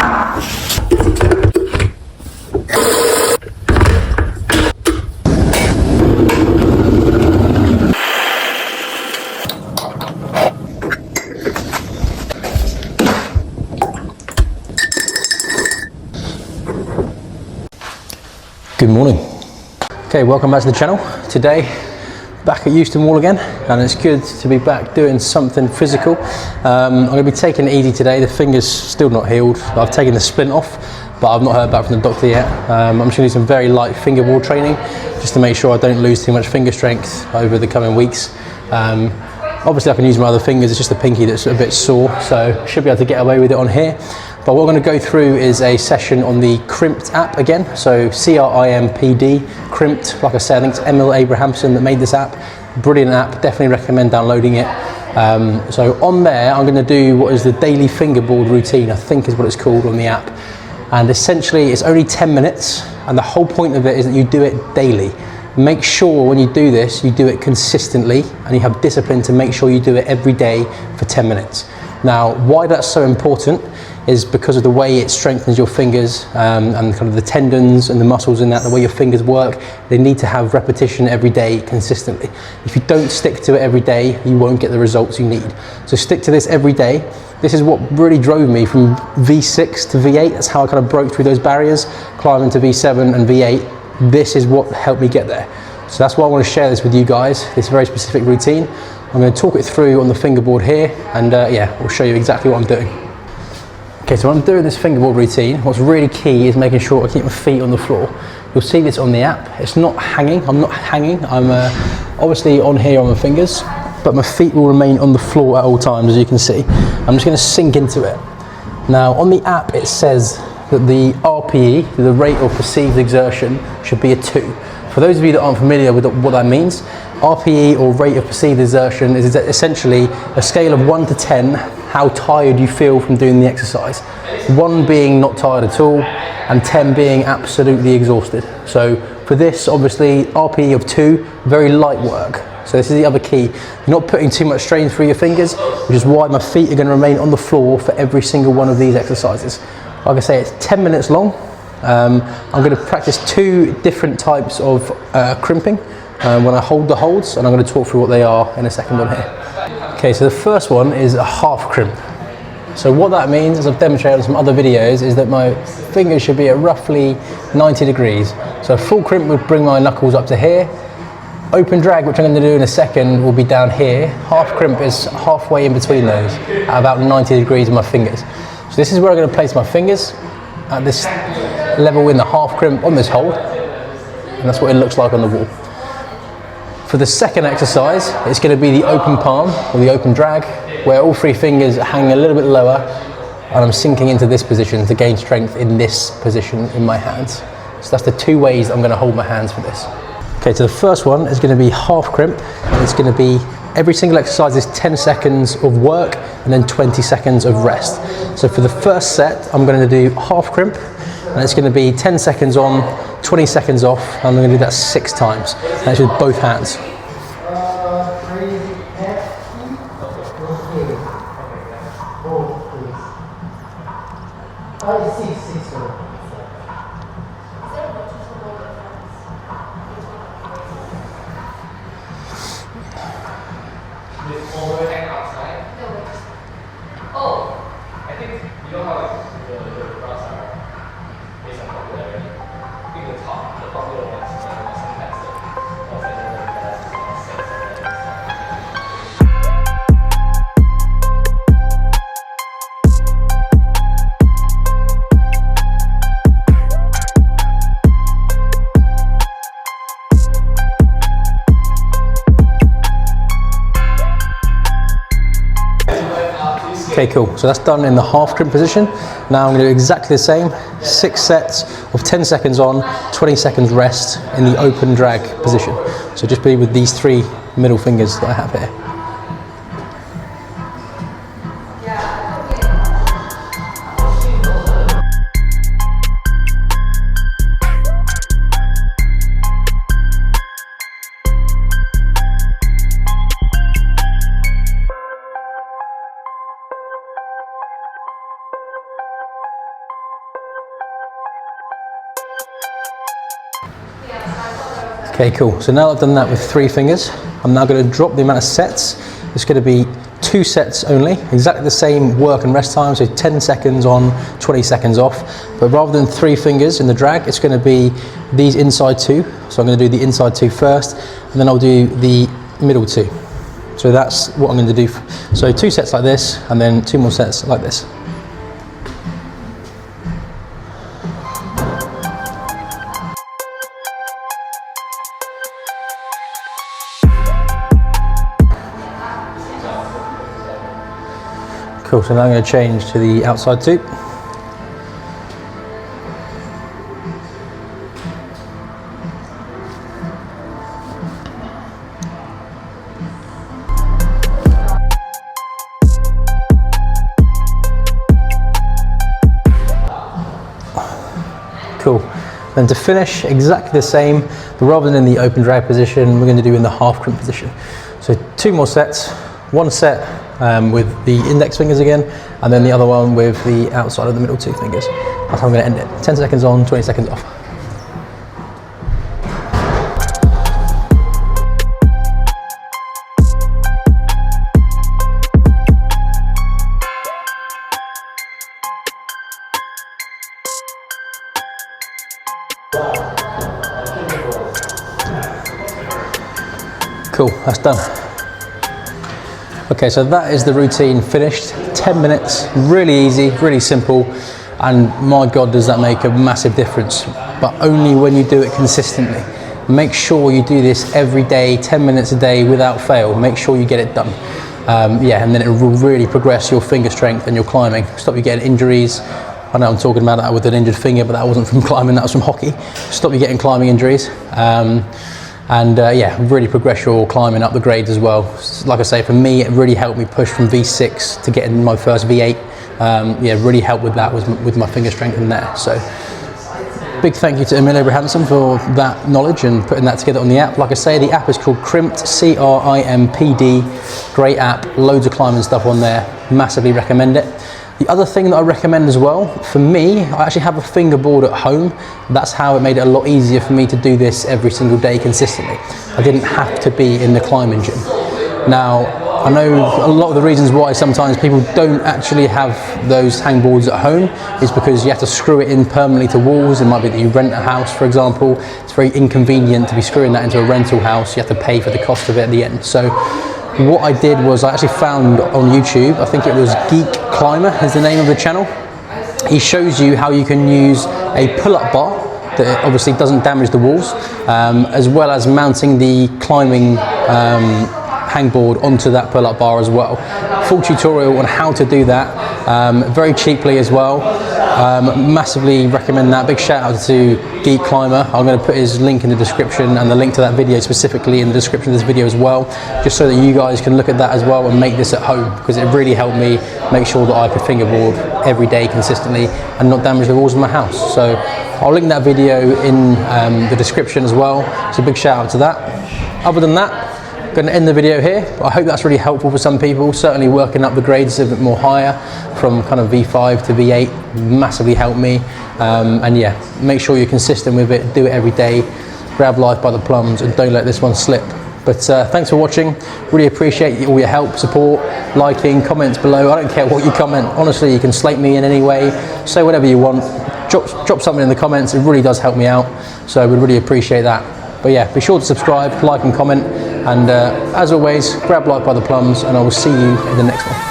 Good morning. Okay, welcome back to the channel. Today, back at Euston Wall again, and it's good to be back doing something physical. I'm going to be taking it easy today. The finger's still not healed. I've taken the splint off, but I've not heard back from the doctor yet. I'm just going to do some very light fingerboard training, just to make sure I don't lose too much finger strength over the coming weeks. Obviously I can use my other fingers, it's just the pinky that's a bit sore, so I should be able to get away with it on here. But what we're going to go through is a session on the Crimped app again, so CRIMPD, Crimped. Like I said, I think it's Emil Abrahamsson that made this app. Brilliant app, definitely recommend downloading it. So on there, I'm going to do what is the daily fingerboard routine, I think is what it's called on the app. And essentially, it's only 10 minutes, and the whole point of it is that you do it daily. Make sure when you do this, you do it consistently, and you have discipline to make sure you do it every day for 10 minutes. Now, why that's so important is because of the way it strengthens your fingers and kind of the tendons and the muscles in that, the way your fingers work. They need to have repetition every day consistently. If you don't stick to it every day, you won't get the results you need. So stick to this every day. This is what really drove me from V6 to V8. That's how I kind of broke through those barriers, climbing to V7 and V8. This is what helped me get there. So that's why I want to share this with you guys, this very specific routine. I'm going to talk it through on the fingerboard here, and yeah, we'll show you exactly what I'm doing. Okay, so when I'm doing this fingerboard routine, what's really key is making sure I keep my feet on the floor. You'll see this on the app. It's not hanging, I'm not hanging. I'm obviously on here on my fingers, but my feet will remain on the floor at all times, as you can see. I'm just going to sink into it. Now, on the app, it says that the RPE, the rate of perceived exertion, should be a 2. For those of you that aren't familiar with what that means, RPE, or rate of perceived exertion, is essentially a scale of 1 to 10, how tired you feel from doing the exercise. 1 being not tired at all, and 10 being absolutely exhausted. So for this, obviously, RPE of 2, very light work. So this is the other key. You're not putting too much strain through your fingers, which is why my feet are going to remain on the floor for every single one of these exercises. Like I say, it's 10 minutes long. I'm going to practice 2 different types of crimping when I hold the holds, and I'm going to talk through what they are in a second on here. Okay, so the first one is a half crimp. So what that means, as I've demonstrated on some other videos, is that my fingers should be at roughly 90 degrees. So a full crimp would bring my knuckles up to here. Open drag, which I'm going to do in a second, will be down here. Half crimp is halfway in between those, at about 90 degrees of my fingers. So this is where I'm going to place my fingers, at this level in the half crimp on this hold, and that's what it looks like on the wall. For the second exercise, it's going to be the open palm, or the open drag, where all 3 fingers are hanging a little bit lower, and I'm sinking into this position to gain strength in this position in my hands. So that's the 2 ways I'm going to hold my hands for this. Okay, so the first one is going to be half crimp, and it's going to be every single exercise is 10 seconds of work and then 20 seconds of rest. So for the first set, I'm going to do half crimp, and it's going to be 10 seconds on, 20 seconds off, and I'm going to do that 6 times. And that's with both hands. Okay, cool. So that's done in the half crimp position. Now I'm going to do exactly the same, 6 sets of 10 seconds on, 20 seconds rest in the open drag position. So just be with these 3 middle fingers that I have here. Okay, cool. So now I've done that with 3 fingers, I'm now going to drop the amount of sets. It's going to be 2 sets only, exactly the same work and rest time, so 10 seconds on, 20 seconds off. But rather than 3 fingers in the drag, it's going to be these inside 2. So I'm going to do the inside 2 first, and then I'll do the middle 2. So that's what I'm going to do. So 2 sets like this, and then 2 more sets like this. Cool, so now I'm going to change to the outside 2. Cool. Then to finish, exactly the same, but rather than in the open drag position, we're going to do in the half crimp position. So 2 more sets, 1 set with the index fingers again, and then the other one with the outside of the middle 2 fingers. That's how I'm going to end it. 10 seconds on, 20 seconds off. Cool, that's done. Okay, so that is the routine finished. 10 minutes, really easy, really simple, and my God, does that make a massive difference, but only when you do it consistently. Make sure you do this every day, 10 minutes a day without fail. Make sure you get it done. Yeah, and then it will really progress your finger strength and your climbing. Stop you getting injuries. I know I'm talking about that with an injured finger, but that wasn't from climbing, that was from hockey. Stop you getting climbing injuries. Yeah, really progress your climbing up the grades as well. Like I say, for me, it really helped me push from V6 to getting my first V8. Yeah, really helped with that, with my finger strength in there. So big thank you to Emil Abrahamsson for that knowledge and putting that together on the app. Like I say, the app is called Crimped, C-R-I-M-P-D. Great app, loads of climbing stuff on there. Massively recommend it. The other thing that I recommend as well, for me, I actually have a fingerboard at home. That's how it made it a lot easier for me to do this every single day consistently. I didn't have to be in the climbing gym. Now, I know a lot of the reasons why sometimes people don't actually have those hangboards at home is because you have to screw it in permanently to walls. It might be that you rent a house, for example. It's very inconvenient to be screwing that into a rental house. You have to pay for the cost of it at the end. So what I did was I actually found on YouTube, I think it was Geek Climber is the name of the channel. He shows you how you can use a pull-up bar that obviously doesn't damage the walls, as well as mounting the climbing hangboard onto that pull-up bar as well. Full tutorial on how to do that, very cheaply as well. Massively recommend that. Big shout out to Geek Climber. I'm going to put his link in the description and the link to that video specifically in the description of this video as well, just so that you guys can look at that as well and make this at home, because it really helped me make sure that I could fingerboard every day consistently and not damage the walls of my house. So I'll link that video in the description as well, so big shout out to that. Other than that, I'm going to end the video here. I hope that's really helpful for some people. Certainly working up the grades a bit more higher from kind of V5 to V8 massively helped me. And yeah, make sure you're consistent with it, do it every day, grab life by the plums and don't let this one slip. But thanks for watching. Really appreciate all your help, support, liking, comments below. I don't care what you comment. Honestly, you can slate me in any way, say whatever you want. Drop something in the comments. It really does help me out. So we'd really appreciate that. But yeah, be sure to subscribe, like and comment. And as always, grab life by the plums and I will see you in the next one.